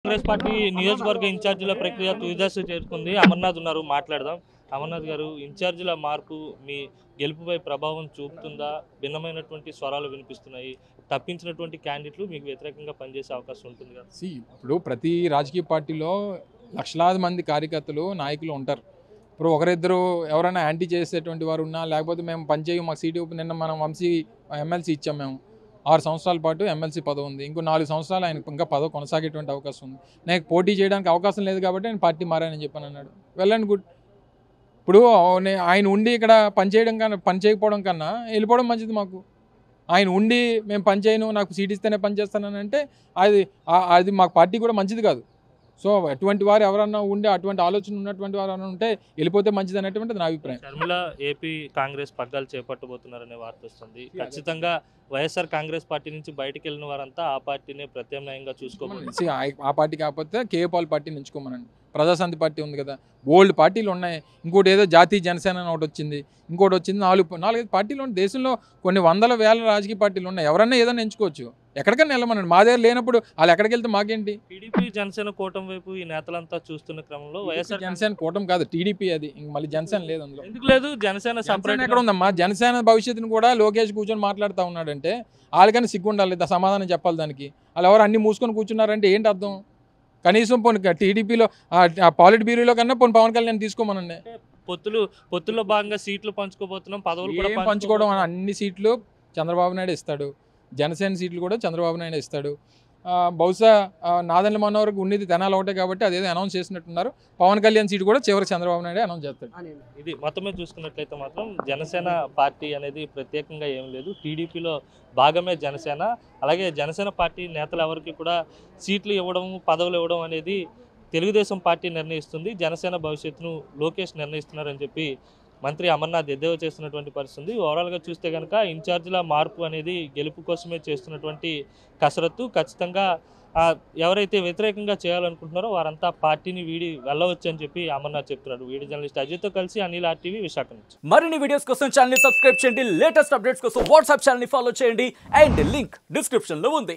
Congress party నియోజకవర్గ ఇన్ఛార్జీల ప్రక్రియ తుదిదశ చేరుకుంది. అమర్నాథ్ ఉన్నారు, మాట్లాడదాం. అమర్నాథ్ గారు, ఇన్ఛార్జీల మార్పు మీ గెలుపుపై ప్రభావం చూపుతుందా? భిన్నమైనటువంటి స్వరాలు వినిపిస్తున్నాయి. తప్పించినటువంటి క్యాండిడేట్లు మీకు వ్యతిరేకంగా పనిచేసే అవకాశం ఉంటుంది కదా? ఇప్పుడు ప్రతి రాజకీయ పార్టీలో లక్షలాది మంది కార్యకర్తలు నాయకులు ఉంటారు. ఇప్పుడు ఒకరిద్దరు ఎవరైనా యాంటీ చేసేటువంటి వారు ఉన్నా, లేకపోతే మేము పనిచేయం మాకు సీటు నిన్న మనం వంశీ ఎమ్మెల్సీ ఇచ్చాం, మేము 6 సంవత్సరాల పాటు ఎమ్మెల్సీ పదవి ఉంది, ఇంకో 4 సంవత్సరాలు ఆయన ఇంకా పదవి కొనసాగేటువంటి అవకాశం ఉంది. నాకు పోటీ చేయడానికి అవకాశం లేదు కాబట్టి నేను పార్టీ మారానని చెప్పని అన్నాడు. Well and good. ఇప్పుడు ఆయన ఉండి ఇక్కడ పని చేయకపోవడం కన్నా వెళ్ళిపోవడం మంచిది మాకు. ఆయన ఉండి మేము పని చేయను, నాకు సీట్ ఇస్తేనే పని చేస్తానని అంటే అది మాకు పార్టీ కూడా మంచిది కాదు. సో అటువంటి వారు ఎవరన్నా ఉండి అటువంటి ఆలోచన ఉన్నటువంటి వారు ఎవరైనా ఉంటే వెళ్ళిపోతే మంచిది అనేటువంటిది నా అభిప్రాయం. షర్మిల ఏపీ కాంగ్రెస్ పగ్గాలు చేపట్టబోతున్నారనే వార్త వస్తుంది. ఖచ్చితంగా వైఎస్ఆర్ కాంగ్రెస్ పార్టీ నుంచి బయటకు వెళ్ళిన వారంతా ఆ పార్టీనే ప్రత్యామ్నాయంగా చూసుకోమని, ఆ పార్టీ కాకపోతే కేఏపాల్ పార్టీని ఎంచుకోమనండి. ప్రజాశాంతి పార్టీ ఉంది కదా, బోల్డ్ పార్టీలు ఉన్నాయి. ఇంకోటి ఏదో జాతీయ జనసేన అని ఒకటి వచ్చింది, ఇంకోటి వచ్చింది. 4-5 పార్టీలు ఉన్నాయి దేశంలో. కొన్ని వందల వేల రాజకీయ పార్టీలు ఉన్నాయి. ఎవరన్నా ఏదైనా ఎంచుకోవచ్చు, ఎక్కడికైనా వెళ్ళమనండి. మా దగ్గర లేనప్పుడు వాళ్ళు ఎక్కడికి వెళ్తే మాకేంటి? టీడీపీ జనసేన కూటమి వైపు ఈ నేతలంతా చూస్తున్న క్రమంలో వైఎస్ఆర్ జనసేన కూటమి కాదు, టీడీపీ. అది మళ్ళీ జనసేన లేదు అందులో. ఎందుకు లేదు? జనసేన సపరేట్ ఎక్కడ ఉందమ్మా? జనసేన భవిష్యత్తును కూడా లోకేష్ కూర్చొని మాట్లాడుతూ ఉన్నాడంటే వాళ్ళకన్నా సిగ్గుండాలి, సమాధానం చెప్పాలి దానికి. వాళ్ళు ఎవరు అన్ని మూసుకొని కూర్చున్నారంటే ఏంటి అర్థం? కనీసం పోనీ టీడీపీలో పాలిట్ బ్యూరోలో కన్నా పోనీ పవన్ కళ్యాణ్ తీసుకోమనండి. పొత్తుల్లో భాగంగా సీట్లు పంచుకోబోతున్నాం, పదవులు కూడా పంచుకోవడం. అన్ని సీట్లు చంద్రబాబు నాయుడు ఇస్తాడు, జనసేన సీట్లు కూడా చంద్రబాబు నాయుడు ఇస్తాడు. బహుశా నాదెండ్ల మనోహర్కి ఉన్నది తెనాలి ఒకటే కాబట్టి అదేదో అనౌన్స్ చేసినట్టున్నారు. పవన్ కళ్యాణ్ సీటు కూడా చివరికి చంద్రబాబు నాయుడు అనౌన్స్ చేస్తాడు. ఇది మొత్తమే చూసుకున్నట్లయితే మాత్రం జనసేన పార్టీ అనేది ప్రత్యేకంగా ఏం లేదు. టీడీపీలో భాగమే జనసేన. అలాగే జనసేన పార్టీ నేతలు ఎవరికి కూడా సీట్లు ఇవ్వడం, పదవులు ఇవ్వడం అనేది తెలుగుదేశం పార్టీ నిర్ణయిస్తుంది. జనసేన భవిష్యత్తును లోకేష్ నిర్ణయిస్తున్నారని చెప్పి మంత్రి అమర్నాథ్ ఎద్దేవా చేస్తున్నటువంటి పరిస్థితి. ఓవరాల్గా చూస్తే కనుక ఇన్ఛార్జీల మార్పు అనేది గెలుపు కోసమే చేస్తున్నటువంటి కసరత్తు. ఖచ్చితంగా ఎవరైతే వ్యతిరేకంగా చేయాలనుకుంటున్నారో వారంతా పార్టీని వీడి వెళ్ళవచ్చు అని చెప్పి అమర్నాథ్ చెప్తున్నాడు. వీడియో జర్నలిస్ట్ అజయ్తో కలిసి అనిల్ RTV, విశాఖ నుంచి. మరిన్ని వీడియోస్ కోసం ఛానల్ ని సబ్స్క్రైబ్ చేయండి. లేటెస్ట్ అప్డేట్స్ కోసం వాట్సాప్ ఛానల్ ని ఫాలో చేయండి. అండ్ లింక్ డిస్క్రిప్షన్ లో ఉంది.